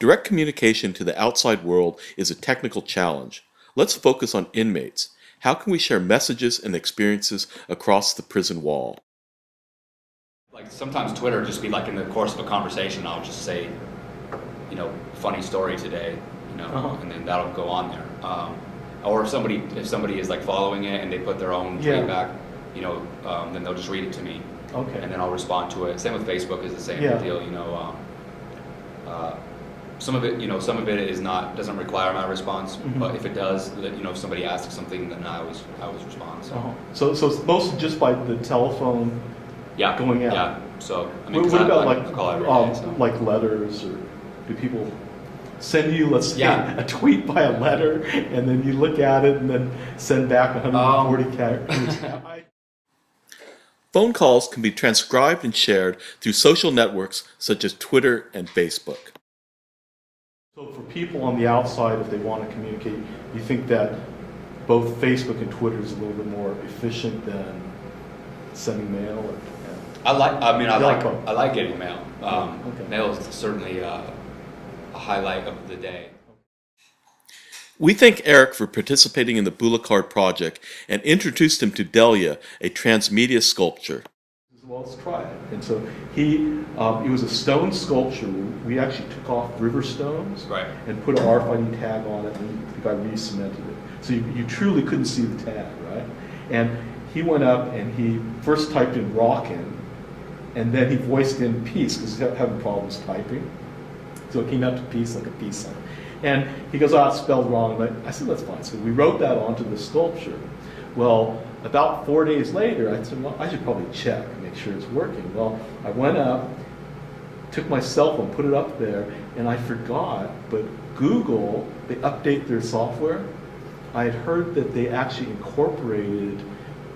Direct communication to the outside world is a technical challenge. Let's focus on inmates. How can we share messages and experiences across the prison wall? Like sometimes Twitter just be like in the course of a conversation, I'll just say, funny story today, and then that'll go on there. Or if somebody is like following it and they put their own tweet back, then they'll just read it to me. Okay. And then I'll respond to it. Same with Facebook is the same deal. Some of it doesn't require my response, but if it does, if somebody asks something, then I always respond. So it's mostly just by the telephone going out. Yeah. So what about I call every day, so. like letters, or do people send you, let's say, a tweet by a letter, and then you look at it and then send back 140 characters? Phone calls can be transcribed and shared through social networks such as Twitter and Facebook. So for people on the outside, if they want to communicate, you think that both Facebook and Twitter is a little bit more efficient than sending mail? I like getting mail. Mail is certainly a highlight of the day. We thank Eric for participating in the Boulacard project and introduced him to Delia, a transmedia sculpture. Well, let's try it. And so it was a stone sculpture. We actually took off river stones and put an RFID tag on it, and the guy re-cemented it. So you truly couldn't see the tag, right? And he went up and he first typed in rockin', and then he voiced in peace because he's having problems typing. So it came out to peace, like a peace sign. And he goes, it's spelled wrong. And I said, that's fine. So we wrote that onto the sculpture. Well, about 4 days later, I said, well, I should probably check and make sure it's working. Well, I went up, took my cell phone, put it up there, and I forgot, but Google, they update their software. I had heard that they actually incorporated,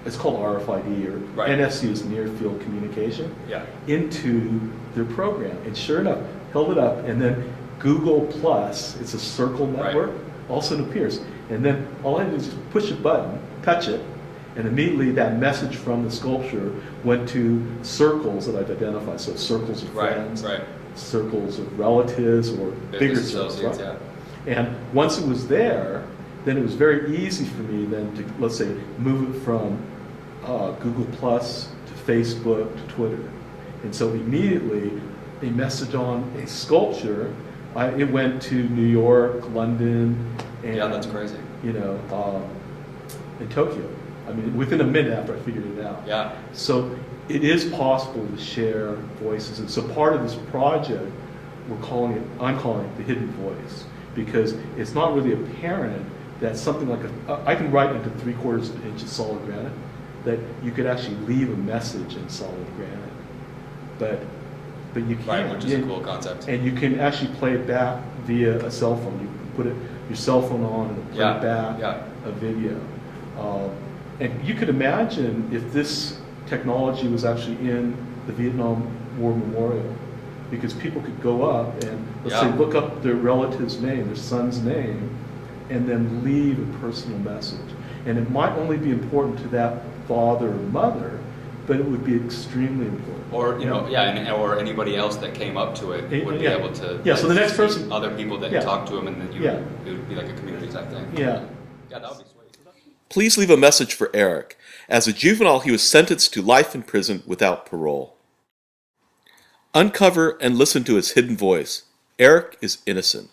it's called RFID, or NFC is near field communication, into their program. And sure enough, held it up, and then Google Plus, it's a circle network, also appears. And then all I did is just push a button, touch it, and immediately that message from the sculpture went to circles that I've identified. So circles of friends, circles of relatives, or bigger circles. And once it was there, then it was very easy for me then to, let's say, move it from Google Plus to Facebook to Twitter. And so immediately a message on a sculpture, it went to New York, London, and that's crazy. In Tokyo. I mean, within a minute after I figured it out. Yeah. So it is possible to share voices, and so part of this project, I'm calling it the hidden voice, because it's not really apparent that something like I can write into 3/4 of an inch of solid granite, that you could actually leave a message in solid granite, but you can't. Right, which is a cool concept. And you can actually play it back via a cell phone. You can put your cell phone on and play back a video. And you could imagine if this technology was actually in the Vietnam War Memorial, because people could go up and, let's say, look up their relative's name, their son's name, and then leave a personal message. And it might only be important to that father or mother, but it would be extremely important. Or or anybody else that came up to it would be able to. Yeah. So the next person, other people that talk to him, and then it would be like a community type thing. Yeah. Yeah, that would be sweet. Please leave a message for Eric. As a juvenile, he was sentenced to life in prison without parole. Uncover and listen to his hidden voice. Eric is innocent.